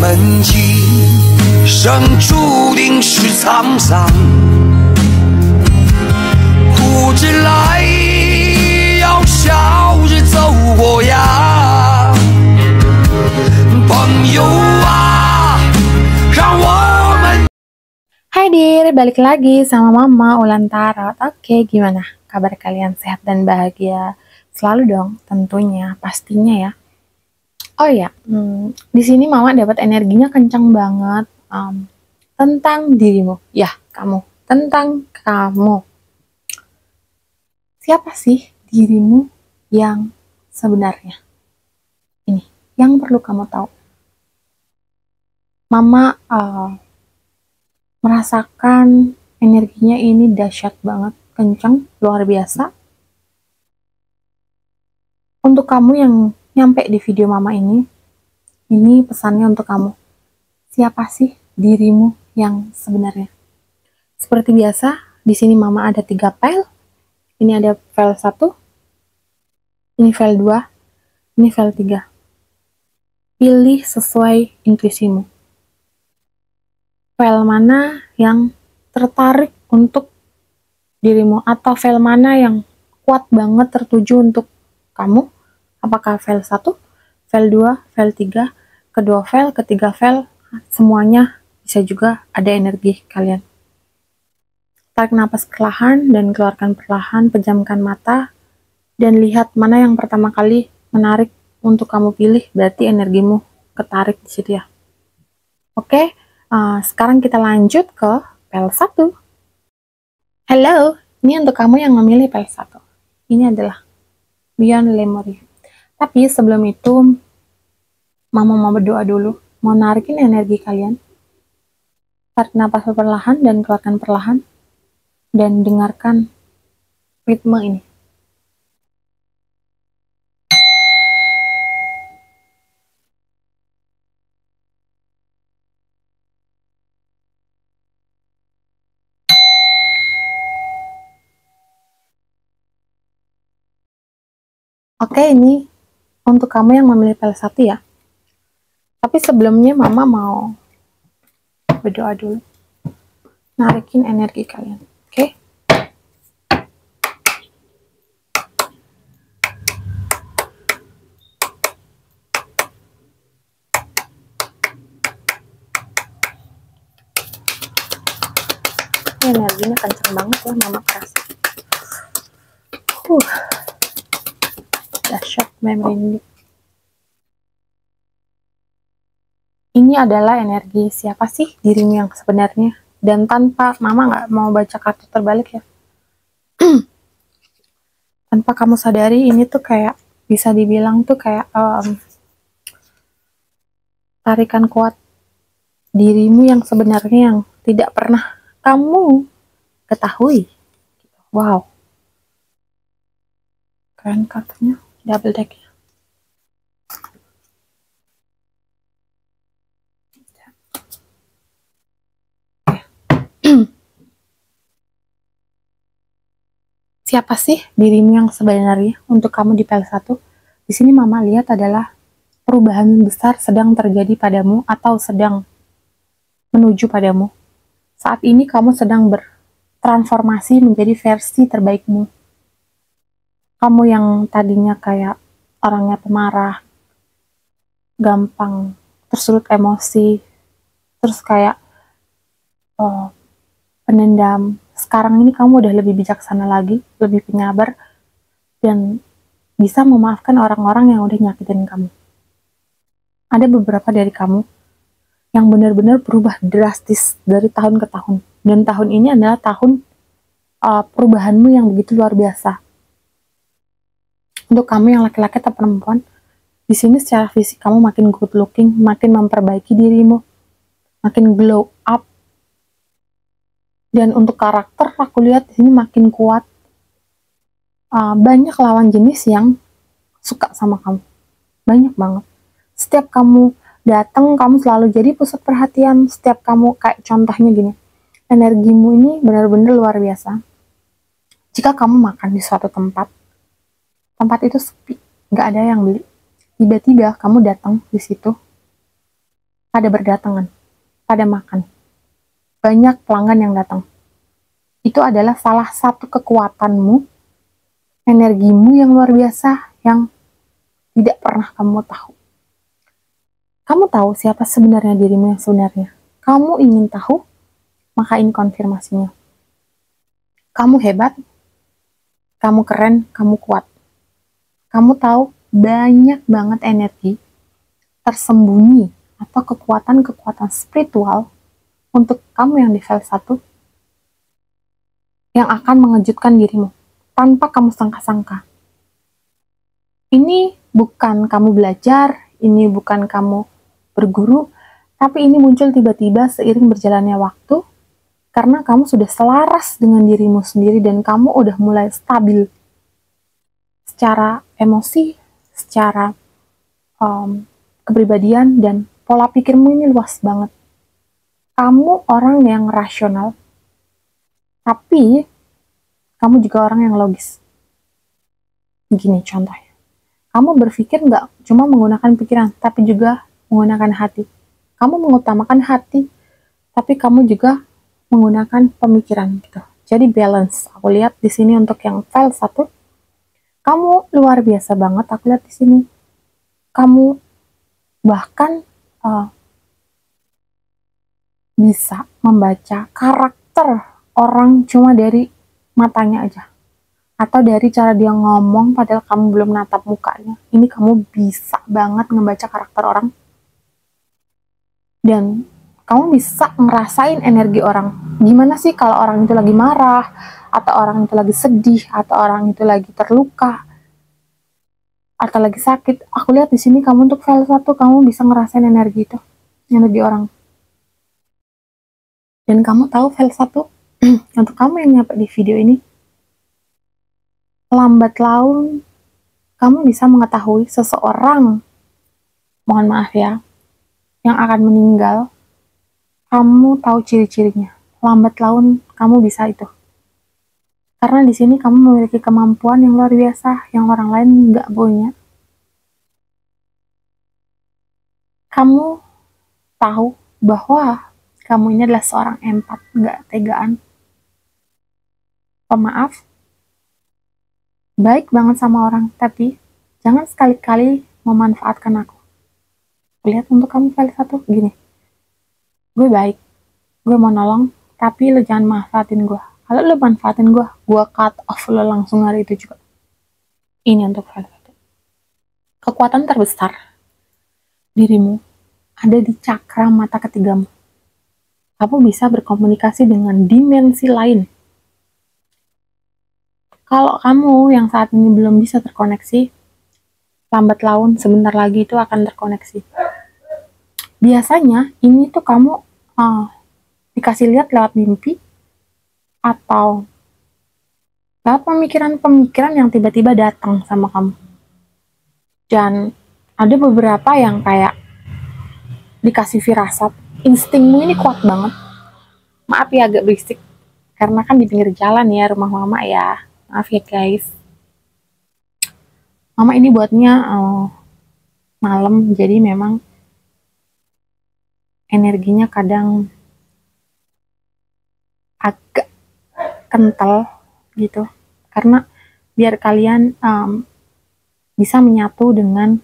们今生注定是沧桑，苦之来要笑着走过呀，朋友啊，让我们。Hai dir, balik lagi sama Mama Ulan Tarot. Oke, gimana kabar kalian? Sehat dan bahagia selalu dong, tentunya, pastinya ya. Oh ya, di sini Mama dapat energinya kencang banget tentang dirimu. Ya, kamu, tentang kamu. Siapa sih dirimu yang sebenarnya? Ini yang perlu kamu tahu. Mama merasakan energinya ini dahsyat banget, kencang, luar biasa. Untuk kamu yang nyampe di video Mama ini pesannya untuk kamu. Siapa sih dirimu yang sebenarnya? Seperti biasa, di sini Mama ada 3 file. Ini ada file 1, ini file 2, ini file 3. Pilih sesuai intuisimu. File mana yang tertarik untuk dirimu, atau file mana yang kuat banget tertuju untuk kamu? Apakah file 1, file 2, file 3, kedua file, ketiga file, semuanya bisa juga ada energi kalian. Tarik napas perlahan dan keluarkan perlahan, pejamkan mata, dan lihat mana yang pertama kali menarik untuk kamu pilih, berarti energimu ketarik di situ ya. Oke, sekarang kita lanjut ke file 1. Halo, ini untuk kamu yang memilih file 1. Ini adalah Beyond Lemuria. Tapi sebelum itu, Mama mau berdoa dulu, mau narikin energi kalian. Tarik napas perlahan dan keluarkan perlahan, dan dengarkan ritme ini. Oke, ini untuk kamu yang memilih file 1 ya. Tapi sebelumnya Mama mau berdoa dulu. Narikin energi kalian. Oke? Energinya kenceng banget ya, Mama kerasa. Dahsyat memory ini. Ini adalah energi siapa sih dirimu yang sebenarnya. Dan tanpa, Mama nggak mau baca kartu terbalik ya. Tanpa kamu sadari, ini tuh kayak, bisa dibilang tuh kayak tarikan kuat dirimu yang sebenarnya, yang tidak pernah kamu ketahui. Wow. Keren kartunya, double deck ya. Siapa sih dirimu yang sebenarnya untuk kamu di file 1? Di sini Mama lihat adalah perubahan besar sedang terjadi padamu atau sedang menuju padamu. Saat ini kamu sedang bertransformasi menjadi versi terbaikmu. Kamu yang tadinya kayak orangnya pemarah, gampang tersulut emosi, terus kayak penendam. Sekarang ini kamu udah lebih bijaksana lagi, lebih penyabar, dan bisa memaafkan orang-orang yang udah nyakitin kamu. Ada beberapa dari kamu yang benar-benar berubah drastis dari tahun ke tahun. Dan tahun ini adalah tahun perubahanmu yang begitu luar biasa. Untuk kamu yang laki-laki atau perempuan, di sini secara fisik kamu makin good looking, makin memperbaiki dirimu, makin glow up. Dan untuk karakter, aku lihat di sini makin kuat. Banyak lawan jenis yang suka sama kamu. Banyak banget. Setiap kamu datang, kamu selalu jadi pusat perhatian. Setiap kamu, kayak contohnya gini, energimu ini benar-benar luar biasa. Jika kamu makan di suatu tempat itu sepi, nggak ada yang beli. Tiba-tiba kamu datang di situ, pada berdatangan, pada makan. Banyak pelanggan yang datang. Itu adalah salah satu kekuatanmu, energimu yang luar biasa yang tidak pernah kamu tahu. Kamu tahu siapa sebenarnya dirimu yang sebenarnya. Kamu ingin tahu, maka ini konfirmasinya. Kamu hebat, kamu keren, kamu kuat. Kamu tahu banyak banget energi tersembunyi atau kekuatan-kekuatan spiritual untuk kamu yang di file 1 yang akan mengejutkan dirimu tanpa kamu sangka-sangka. Ini bukan kamu belajar, ini bukan kamu berguru, tapi ini muncul tiba-tiba seiring berjalannya waktu karena kamu sudah selaras dengan dirimu sendiri dan kamu udah mulai stabil secara emosi, secara kepribadian, dan pola pikirmu ini luas banget. Kamu orang yang rasional, tapi kamu juga orang yang logis. Gini contohnya, kamu berpikir nggak cuma menggunakan pikiran, tapi juga menggunakan hati. Kamu mengutamakan hati, tapi kamu juga menggunakan pemikiran gitu. Jadi balance. Aku lihat di sini untuk yang file 1, kamu luar biasa banget. Aku lihat di sini, kamu bahkan bisa membaca karakter orang cuma dari matanya aja, atau dari cara dia ngomong padahal kamu belum natap mukanya. Ini kamu bisa banget ngebaca karakter orang, dan kamu bisa ngerasain energi orang. Gimana sih kalau orang itu lagi marah, atau orang itu lagi sedih, atau orang itu lagi terluka, atau lagi sakit. Aku lihat di sini kamu untuk file 1, kamu bisa ngerasain energi itu, energi orang. Dan kamu tahu file 1, untuk kamu yang nyampe di video ini, lambat laun kamu bisa mengetahui seseorang, mohon maaf ya, yang akan meninggal. Kamu tahu ciri-cirinya. Lambat laun kamu bisa itu. Karena di sini kamu memiliki kemampuan yang luar biasa, yang orang lain nggak punya. Kamu tahu bahwa kamu ini adalah seorang empat, nggak tegaan, pemaaf, baik banget sama orang, tapi jangan sekali-kali memanfaatkan aku. Lihat untuk kamu file 1, gini. Gue baik, gue mau nolong, tapi lo jangan manfaatin gue. Kalau lo manfaatin gue cut off lo langsung hari itu juga. Ini untuk file 1. Kekuatan terbesar dirimu ada di cakra mata ketigamu. Kamu bisa berkomunikasi dengan dimensi lain. Kalau kamu yang saat ini belum bisa terkoneksi, lambat laun sebentar lagi itu akan terkoneksi. Biasanya ini tuh kamu dikasih lihat lewat mimpi, atau lewat pemikiran-pemikiran yang tiba-tiba datang sama kamu. Dan ada beberapa yang kayak dikasih firasat. Instingmu ini kuat banget. Maaf ya agak berisik, karena kan di pinggir jalan ya rumah mama ya. Maaf ya guys. Mama ini buatnya malam, jadi memang energinya kadang agak kental gitu, karena biar kalian bisa menyatu dengan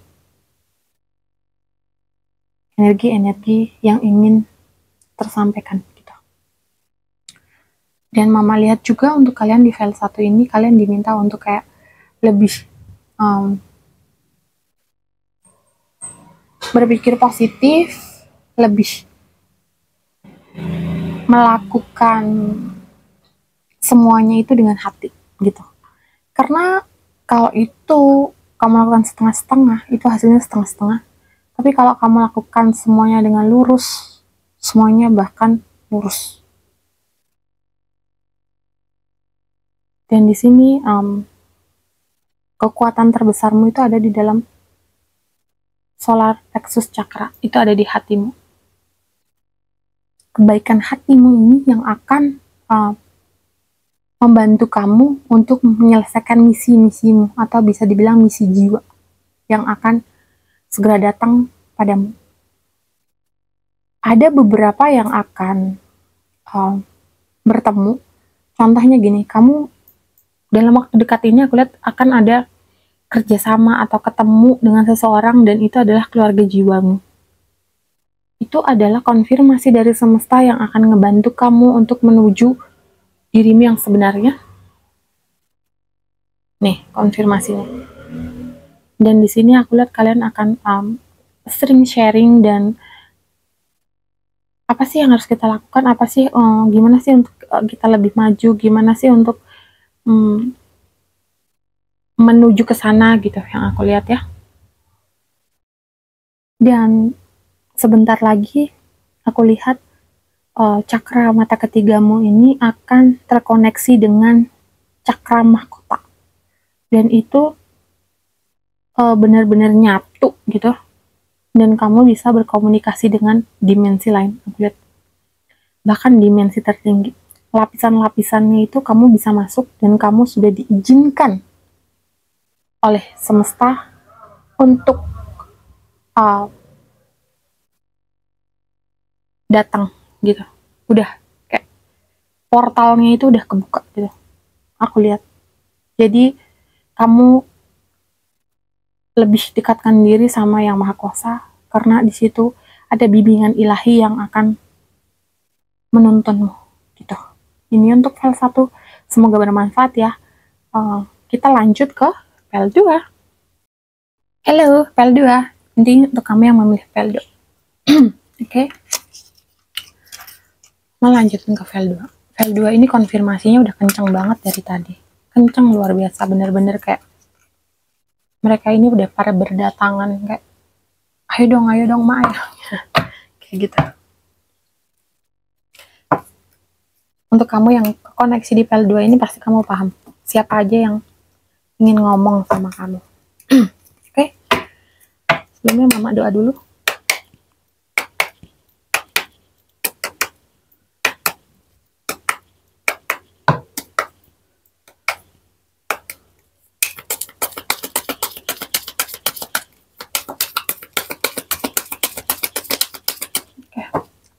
energi-energi yang ingin tersampaikan gitu. Dan mama lihat juga untuk kalian di file 1 ini, kalian diminta untuk kayak lebih berpikir positif, lebih melakukan semuanya itu dengan hati gitu. Karena kalau itu kamu lakukan setengah-setengah, itu hasilnya setengah-setengah. Tapi kalau kamu lakukan semuanya dengan lurus, semuanya bahkan lurus. Dan di sini kekuatan terbesarmu itu ada di dalam solar plexus chakra, itu ada di hatimu. Kebaikan hatimu ini yang akan membantu kamu untuk menyelesaikan misi-misimu, atau bisa dibilang misi jiwa yang akan segera datang padamu. ada beberapa yang akan bertemu. Contohnya gini, kamu dalam waktu dekat ini aku lihat akan ada kerjasama atau ketemu dengan seseorang dan itu adalah keluarga jiwamu. Itu adalah konfirmasi dari semesta yang akan ngebantu kamu untuk menuju dirimu yang sebenarnya. Nih, konfirmasinya. Dan di sini aku lihat kalian akan sering sharing dan apa sih yang harus kita lakukan, apa sih gimana sih untuk kita lebih maju, gimana sih untuk menuju ke sana gitu yang aku lihat ya. Dan sebentar lagi aku lihat cakra mata ketigamu ini akan terkoneksi dengan cakra mahkota. Dan itu benar-benar nyatu gitu. Dan kamu bisa berkomunikasi dengan dimensi lain. Aku lihat bahkan dimensi tertinggi. Lapisan-lapisannya itu kamu bisa masuk dan kamu sudah diizinkan oleh semesta untuk datang gitu. Udah kayak portalnya itu udah kebuka gitu. Aku lihat. Jadi kamu lebih dekatkan diri sama Yang Maha Kuasa karena di situ ada bimbingan ilahi yang akan menuntunmu gitu. Ini untuk file 1. Semoga bermanfaat ya. Kita lanjut ke file 2. Halo, file 2. Ini untuk kamu yang memilih file 2. Oke. Melanjutkan ke file 2. File 2 ini konfirmasinya udah kenceng banget dari tadi. Kenceng luar biasa, bener-bener kayak mereka ini udah pada berdatangan kayak ayo dong Ma ya. Kayak gitu. Untuk kamu yang koneksi di file 2 ini pasti kamu paham siapa aja yang ingin ngomong sama kamu. Oke. Sebelumnya Mama doa dulu. Oke.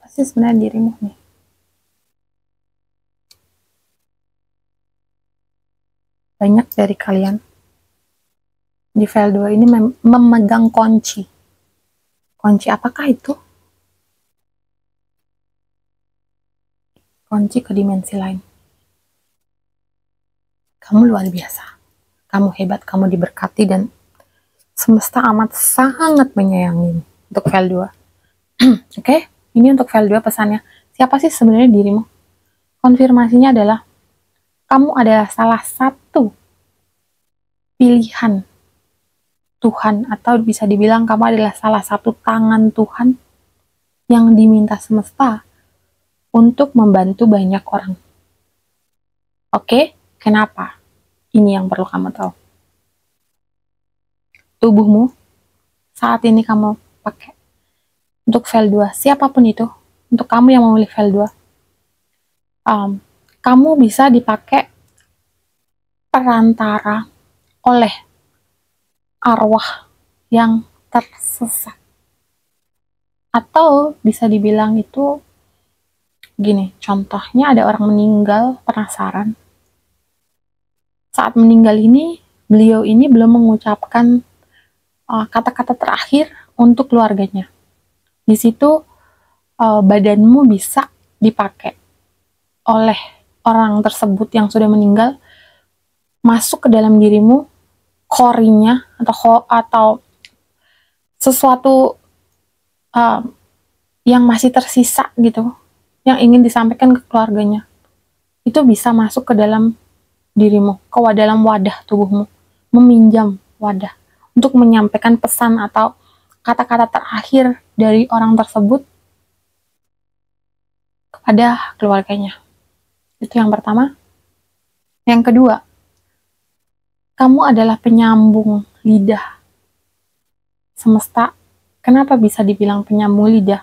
Pasti sebenarnya dirimu nih. Banyak dari kalian di file 2 ini memegang kunci. Kunci apakah itu? Kunci ke dimensi lain. Kamu luar biasa. Kamu hebat, kamu diberkati dan semesta amat sangat menyayangi untuk file 2. Oke, ini untuk file 2 pesannya. Siapa sih sebenarnya dirimu? Konfirmasinya adalah kamu adalah salah satu pilihan Tuhan, atau bisa dibilang kamu adalah salah satu tangan Tuhan yang diminta semesta untuk membantu banyak orang. Oke, kenapa? Ini yang perlu kamu tahu. Tubuhmu saat ini kamu pakai untuk file 2, siapapun itu, untuk kamu yang memilih file 2, kamu bisa dipakai perantara oleh arwah yang tersesat. Atau bisa dibilang itu gini, contohnya ada orang meninggal, penasaran. Saat meninggal ini, beliau ini belum mengucapkan kata-kata terakhir untuk keluarganya. Di situ badanmu bisa dipakai oleh orang tersebut yang sudah meninggal, masuk ke dalam dirimu, core-nya atau sesuatu yang masih tersisa gitu, yang ingin disampaikan ke keluarganya, itu bisa masuk ke dalam dirimu, ke dalam wadah tubuhmu, meminjam wadah untuk menyampaikan pesan atau kata-kata terakhir dari orang tersebut kepada keluarganya. Itu yang pertama. Yang kedua, kamu adalah penyambung lidah semesta. Kenapa bisa dibilang penyambung lidah?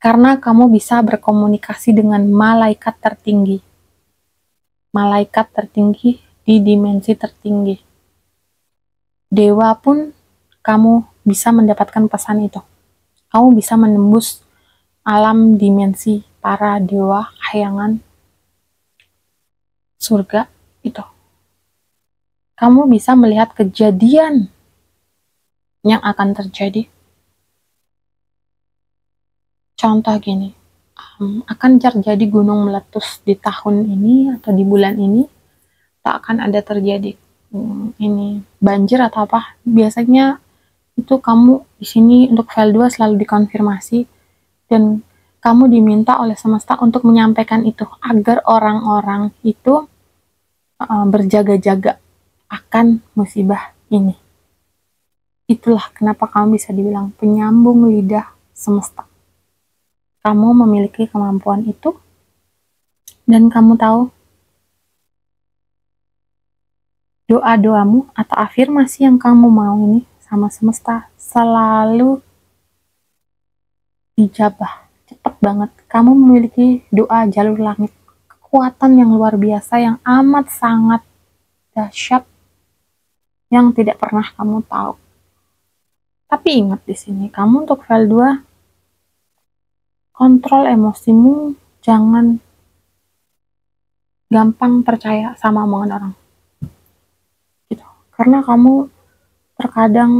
Karena kamu bisa berkomunikasi dengan malaikat tertinggi. Malaikat tertinggi di dimensi tertinggi. Dewa pun kamu bisa mendapatkan pesan itu. Kamu bisa menembus alam dimensi para dewa kayangan surga itu. Kamu bisa melihat kejadian yang akan terjadi. Contoh gini, akan terjadi gunung meletus di tahun ini atau di bulan ini, tak akan ada terjadi ini banjir atau apa. Biasanya itu kamu di sini untuk file 2 selalu dikonfirmasi dan kamu diminta oleh semesta untuk menyampaikan itu agar orang-orang itu berjaga-jaga akan musibah ini. Itulah kenapa kamu bisa dibilang penyambung lidah semesta. Kamu memiliki kemampuan itu dan kamu tahu doa-doamu atau afirmasi yang kamu mau ini sama semesta selalu dijabah. Cepet banget. Kamu memiliki doa jalur langit. Kekuatan yang luar biasa yang amat sangat dahsyat yang tidak pernah kamu tahu. Tapi ingat di sini, kamu untuk file 2 kontrol emosimu, jangan gampang percaya sama omongan orang. Gitu. Karena kamu terkadang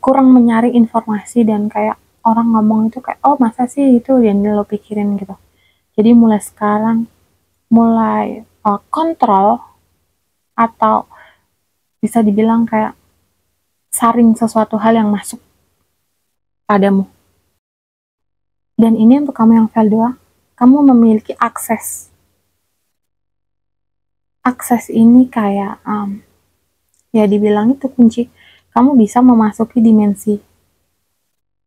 kurang menyaring informasi dan kayak orang ngomong itu kayak, oh masa sih itu yang lo pikirin gitu. Jadi mulai sekarang, mulai kontrol atau bisa dibilang kayak saring sesuatu hal yang masuk padamu. Dan ini untuk kamu yang file 2, kamu memiliki akses. Akses ini kayak, ya dibilang itu kunci. Kamu bisa memasuki dimensi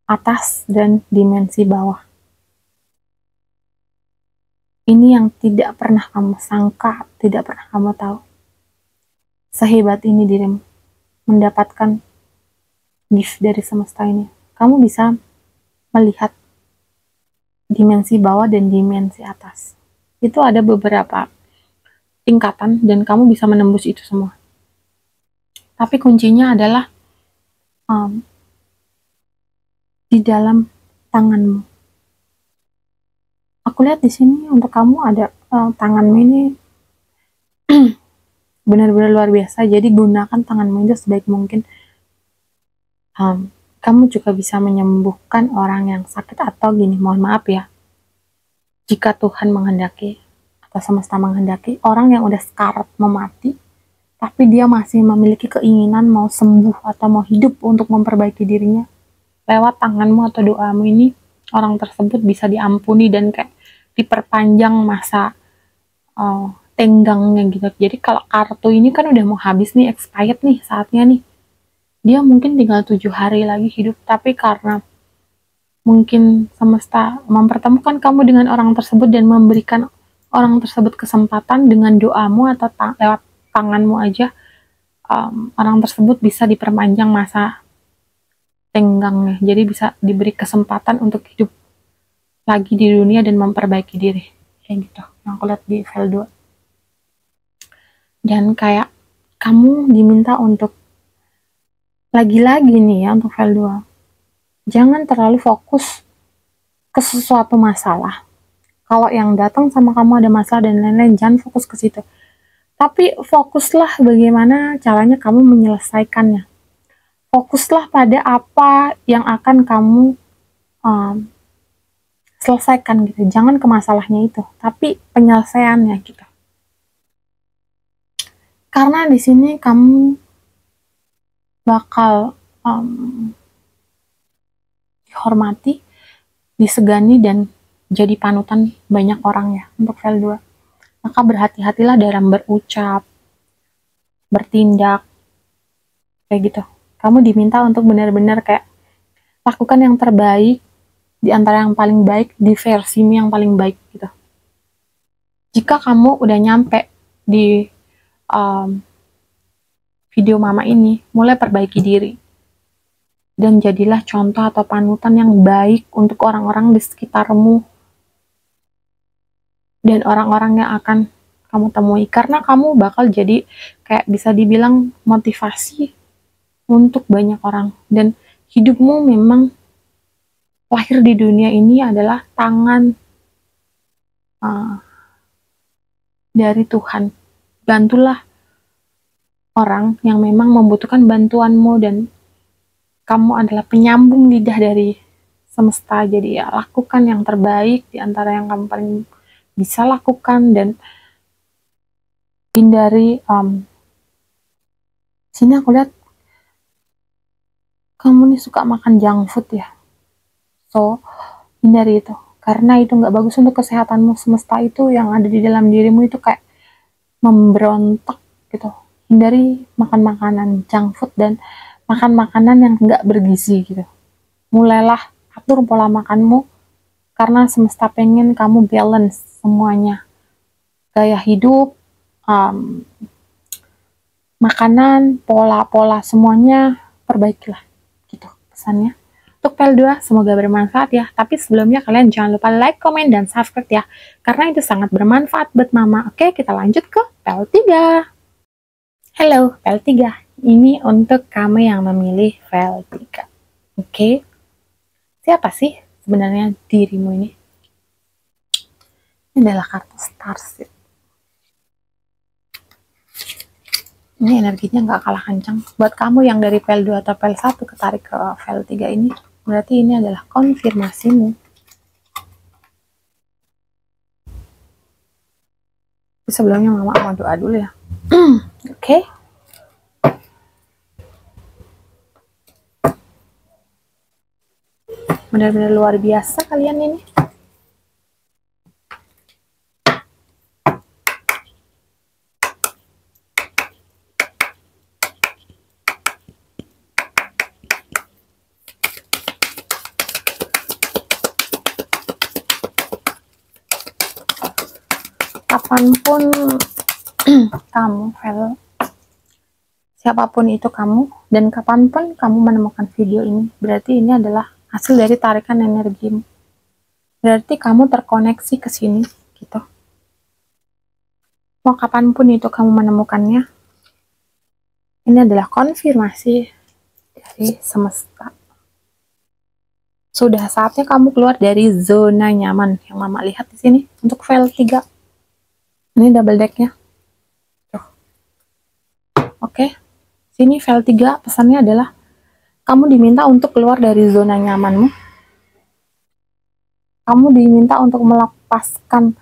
atas dan dimensi bawah. Ini yang tidak pernah kamu sangka, tidak pernah kamu tahu. Sehebat ini dirimu mendapatkan gift dari semesta ini. Kamu bisa melihat dimensi bawah dan dimensi atas. Itu ada beberapa tingkatan dan kamu bisa menembus itu semua. Tapi kuncinya adalah di dalam tanganmu. Aku lihat di sini untuk kamu ada tanganmu ini benar-benar luar biasa. Jadi gunakan tanganmu itu sebaik mungkin. Kamu juga bisa menyembuhkan orang yang sakit atau gini, mohon maaf ya, jika Tuhan menghendaki atau semesta menghendaki, orang yang udah sekarat mau mati, tapi dia masih memiliki keinginan mau sembuh atau mau hidup untuk memperbaiki dirinya, lewat tanganmu atau doamu ini, orang tersebut bisa diampuni dan kayak diperpanjang masa tenggangnya gitu. Jadi kalau kartu ini kan udah mau habis nih, expired nih saatnya nih, dia mungkin tinggal 7 hari lagi hidup, tapi karena mungkin semesta mempertemukan kamu dengan orang tersebut dan memberikan orang tersebut kesempatan dengan doamu atau lewat tanganmu aja, orang tersebut bisa diperpanjang masa tenggangnya. Jadi bisa diberi kesempatan untuk hidup lagi di dunia dan memperbaiki diri. Kayak gitu, yang aku lihat di file 2. Dan kayak kamu diminta untuk lagi-lagi nih ya untuk file 2, jangan terlalu fokus ke sesuatu masalah. Kalau yang datang sama kamu ada masalah dan lain-lain, jangan fokus ke situ. Tapi fokuslah bagaimana caranya kamu menyelesaikannya. Fokuslah pada apa yang akan kamu selesaikan gitu. Jangan ke masalahnya itu, tapi penyelesaiannya gitu. Karena di sini kamu bakal dihormati, disegani, dan jadi panutan banyak orang ya untuk file 2. Maka berhati-hatilah dalam berucap, bertindak, kayak gitu. Kamu diminta untuk benar-benar kayak lakukan yang terbaik di antara yang paling baik di versimu yang paling baik gitu. Jika kamu udah nyampe di video mama ini, mulai perbaiki diri dan jadilah contoh atau panutan yang baik untuk orang-orang di sekitarmu dan orang-orang yang akan kamu temui, karena kamu bakal jadi kayak bisa dibilang motivasi untuk banyak orang dan hidupmu memang lahir di dunia ini adalah tangan dari Tuhan. Bantulah orang yang memang membutuhkan bantuanmu, dan kamu adalah penyambung lidah dari semesta. Jadi ya, lakukan yang terbaik di antara yang kamu paling bisa lakukan, dan hindari sini aku lihat kamu nih suka makan junk food ya, so hindari itu, karena itu nggak bagus untuk kesehatanmu. Semesta itu yang ada di dalam dirimu itu kayak memberontak gitu. Hindari makan makanan junk food dan makan makanan yang nggak bergizi gitu. Mulailah atur pola makanmu, karena semesta pengen kamu balance semuanya, gaya hidup, makanan, pola-pola, semuanya perbaikilah gitu pesannya. Untuk PL2 semoga bermanfaat ya, tapi sebelumnya kalian jangan lupa like, comment, dan subscribe ya, karena itu sangat bermanfaat buat mama. Oke, kita lanjut ke PL3. Halo PL3, ini untuk kamu yang memilih PL3. Oke, siapa sih sebenarnya dirimu ini? Ini adalah kartu Starseed. Ini energinya nggak kalah kencang. Buat kamu yang dari PL2 atau PL1 ketarik ke PL3 ini, berarti ini adalah konfirmasimu. Sebelumnya mama mau doa dulu ya. Oke. Benar-benar luar biasa kalian ini. Kapanpun kamu, siapapun itu kamu, dan kapanpun kamu menemukan video ini, berarti ini adalah hasil dari tarikan energimu. Berarti kamu terkoneksi ke sini, gitu. Mau kapanpun itu kamu menemukannya, ini adalah konfirmasi dari semesta. Sudah saatnya kamu keluar dari zona nyaman yang mama lihat di sini untuk file 3. Ini double decknya. Oke. Sini file 3 pesannya adalah kamu diminta untuk keluar dari zona nyamanmu. Kamu diminta untuk melepaskan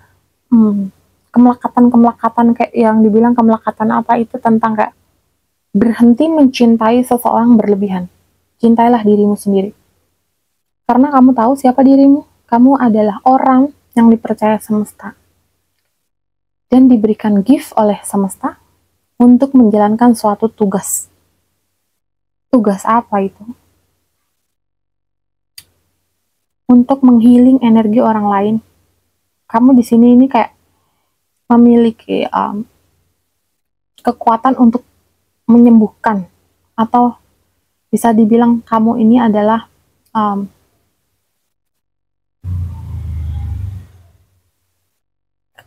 kemelekatan kayak yang dibilang kemelekatan apa itu, tentang kayak berhenti mencintai seseorang berlebihan. Cintailah dirimu sendiri. Karena kamu tahu siapa dirimu. Kamu adalah orang yang dipercaya semesta dan diberikan gift oleh semesta untuk menjalankan suatu tugas. Tugas apa itu? Untuk menghealing energi orang lain. Kamu di sini ini kayak memiliki kekuatan untuk menyembuhkan, atau bisa dibilang kamu ini adalah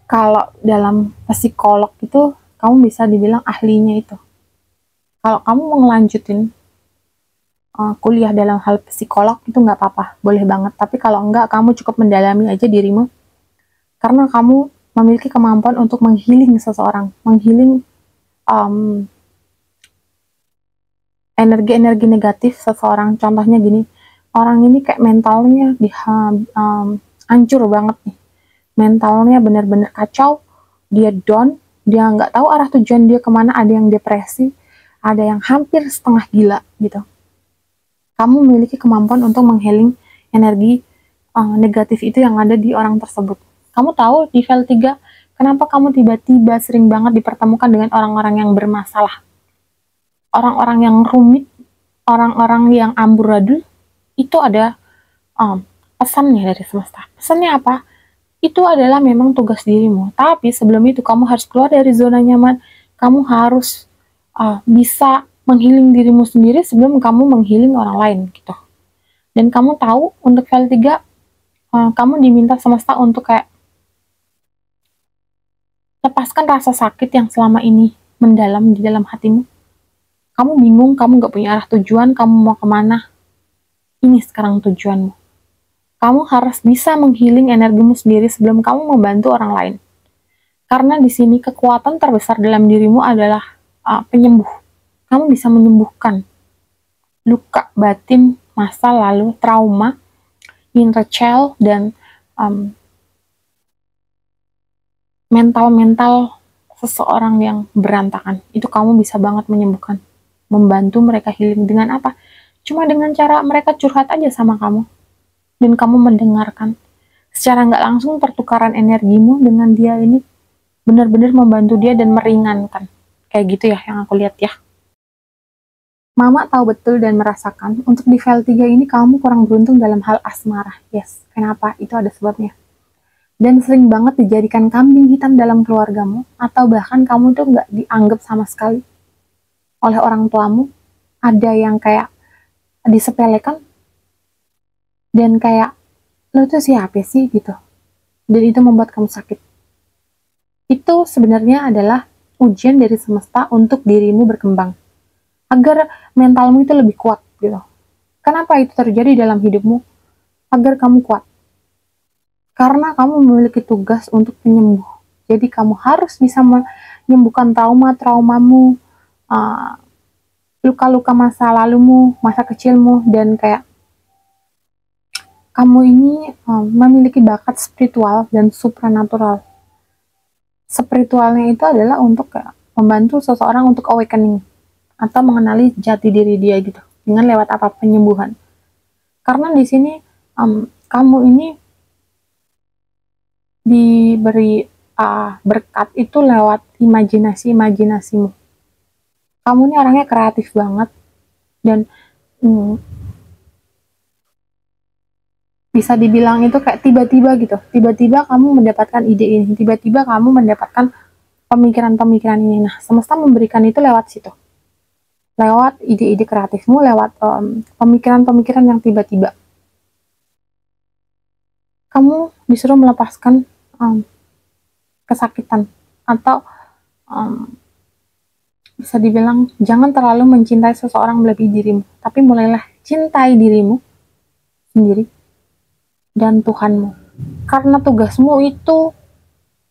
kalau dalam psikolog itu kamu bisa dibilang ahlinya itu. Kalau kamu mau ngelanjutin kuliah dalam hal psikolog itu nggak apa-apa, boleh banget. Tapi kalau enggak, kamu cukup mendalami aja dirimu, karena kamu memiliki kemampuan untuk menghealing seseorang, menghealing energi-energi negatif seseorang. Contohnya gini, orang ini kayak mentalnya hancur banget nih, mentalnya benar-benar kacau, dia down, dia nggak tahu arah tujuan dia kemana, ada yang depresi, ada yang hampir setengah gila gitu. Kamu memiliki kemampuan untuk menghealing energi negatif itu yang ada di orang tersebut. Kamu tahu di file 3, kenapa kamu tiba-tiba sering banget dipertemukan dengan orang-orang yang bermasalah, orang-orang yang rumit, orang-orang yang amburadul. Itu ada pesannya dari semesta. Pesannya apa? Itu adalah memang tugas dirimu. Tapi sebelum itu kamu harus keluar dari zona nyaman. Kamu harus bisa menghealing dirimu sendiri sebelum kamu menghealing orang lain gitu. Dan kamu tahu untuk file 3 kamu diminta semesta untuk kayak lepaskan rasa sakit yang selama ini mendalam di dalam hatimu. Kamu bingung, kamu gak punya arah tujuan, kamu mau kemana. Ini sekarang tujuanmu. Kamu harus bisa menghealing energimu sendiri sebelum kamu membantu orang lain. Karena di sini kekuatan terbesar dalam dirimu adalah penyembuh. Kamu bisa menyembuhkan luka batin, masa lalu, trauma, inner child, dan mental-mental seseorang yang berantakan. Itu kamu bisa banget menyembuhkan. Membantu mereka healing dengan apa? Cuma dengan cara mereka curhat aja sama kamu. Dan kamu mendengarkan. Secara nggak langsung pertukaran energimu dengan dia ini benar-benar membantu dia dan meringankan. Kayak gitu ya yang aku lihat ya. Mama tahu betul dan merasakan untuk di file 3 ini kamu kurang beruntung dalam hal asmara. Yes, kenapa? Itu ada sebabnya. Dan sering banget dijadikan kambing hitam dalam keluargamu, atau bahkan kamu tuh nggak dianggap sama sekali oleh orang tuamu. Ada yang kayak disepelekan, dan kayak, lo tuh siapa sih gitu. Dan itu membuat kamu sakit. Itu sebenarnya adalah ujian dari semesta untuk dirimu berkembang. Agar mentalmu itu lebih kuat gitu. Kenapa itu terjadi dalam hidupmu? Agar kamu kuat. Karena kamu memiliki tugas untuk penyembuh. Jadi kamu harus bisa menyembuhkan trauma-traumamu, luka-luka masa lalumu, masa kecilmu, dan kayak kamu ini memiliki bakat spiritual dan supranatural. Spiritualnya itu adalah untuk membantu seseorang untuk awakening atau mengenali jati diri dia gitu dengan lewat apa penyembuhan. Karena di sini kamu ini diberi berkat itu lewat imajinasimu. Kamu ini orangnya kreatif banget dan bisa dibilang itu kayak tiba-tiba gitu. Tiba-tiba kamu mendapatkan ide ini, tiba-tiba kamu mendapatkan pemikiran-pemikiran ini. Nah, semesta memberikan itu lewat situ. Lewat ide-ide kreatifmu, lewat pemikiran-pemikiran yang tiba-tiba. Kamu disuruh melepaskan kesakitan atau bisa dibilang jangan terlalu mencintai seseorang melebihi dirimu, tapi mulailah cintai dirimu sendiri dan Tuhanmu. Karena tugasmu itu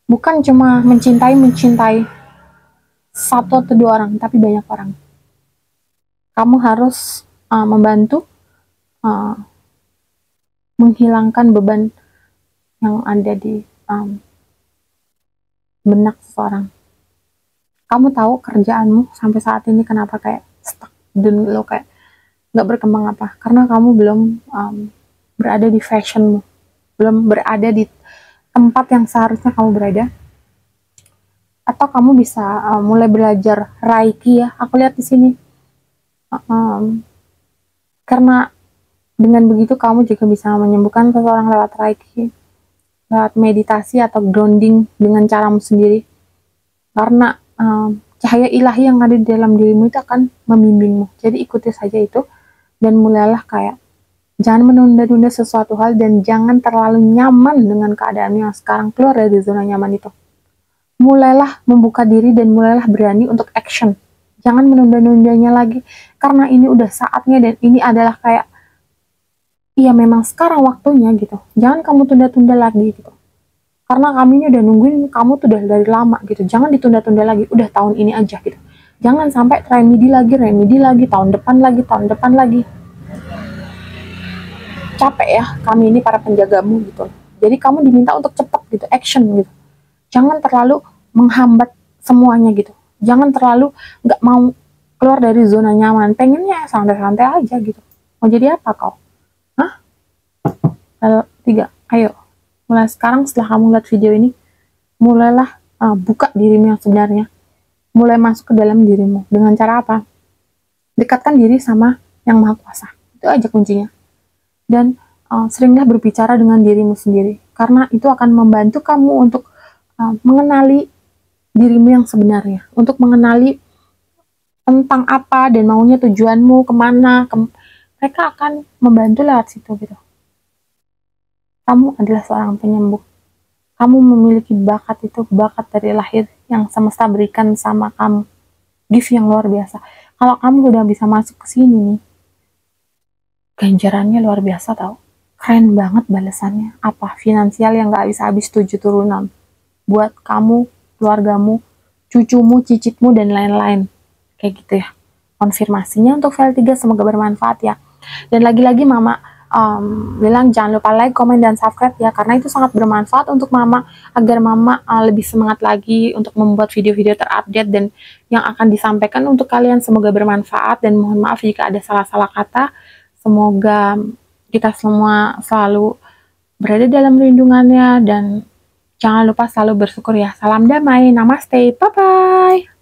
bukan cuma mencintai satu atau dua orang, tapi banyak orang. Kamu harus membantu menghilangkan beban yang ada di benak seseorang. Kamu tahu kerjaanmu sampai saat ini kenapa kayak stuck dan lo kayak nggak berkembang apa? Karena kamu belum berada di fashionmu, belum berada di tempat yang seharusnya kamu berada. Atau kamu bisa mulai belajar Reiki ya. Aku lihat di sini. Karena dengan begitu kamu juga bisa menyembuhkan seseorang lewat Reiki, lewat meditasi atau grounding dengan caramu sendiri. Karena cahaya ilahi yang ada di dalam dirimu itu akan membimbingmu. Jadi ikuti saja itu dan mulailah kayak jangan menunda-nunda sesuatu hal dan jangan terlalu nyaman dengan keadaan yang sekarang. Keluar dari zona nyaman itu. Mulailah membuka diri dan mulailah berani untuk action. Jangan menunda-nundanya lagi karena ini udah saatnya dan ini adalah kayak iya memang sekarang waktunya gitu. Jangan kamu tunda-tunda lagi gitu. Karena kami ini udah nungguin kamu tuh udah dari lama gitu. Jangan ditunda-tunda lagi. Udah tahun ini aja gitu. Jangan sampai remedi lagi, tahun depan lagi. Capek ya, kami ini para penjagamu gitu. Jadi kamu diminta untuk cepat gitu, action gitu. Jangan terlalu menghambat semuanya gitu. Jangan terlalu nggak mau keluar dari zona nyaman. Pengennya santai-santai aja gitu. Mau jadi apa kau? Hah? 3, ayo. Mulai sekarang setelah kamu lihat video ini, mulailah buka dirimu yang sebenarnya. Mulai masuk ke dalam dirimu. Dengan cara apa? Dekatkan diri sama yang Maha Kuasa. Itu aja kuncinya. Dan seringlah berbicara dengan dirimu sendiri. Karena itu akan membantu kamu untuk mengenali dirimu yang sebenarnya. Untuk mengenali tentang apa dan maunya tujuanmu, kemana. Mereka akan membantu lewat situ gitu. Kamu adalah seorang penyembuh. Kamu memiliki bakat itu, bakat dari lahir yang semesta berikan sama kamu. Gift yang luar biasa. Kalau kamu udah bisa masuk ke sini nih, ganjarannya luar biasa tau. Keren banget balasannya. Apa? Finansial yang gak habis-habis 7 turunan. Buat kamu, keluargamu, cucumu, cicitmu, dan lain-lain. Kayak gitu ya. Konfirmasinya untuk file 3 semoga bermanfaat ya. Dan lagi-lagi Mama bilang jangan lupa like, komen, dan subscribe ya, karena itu sangat bermanfaat untuk Mama, agar Mama lebih semangat lagi untuk membuat video-video terupdate dan yang akan disampaikan untuk kalian. Semoga bermanfaat dan mohon maaf jika ada salah-salah kata. Semoga kita semua selalu berada dalam lindungannya dan jangan lupa selalu bersyukur ya. Salam damai, namaste, bye-bye.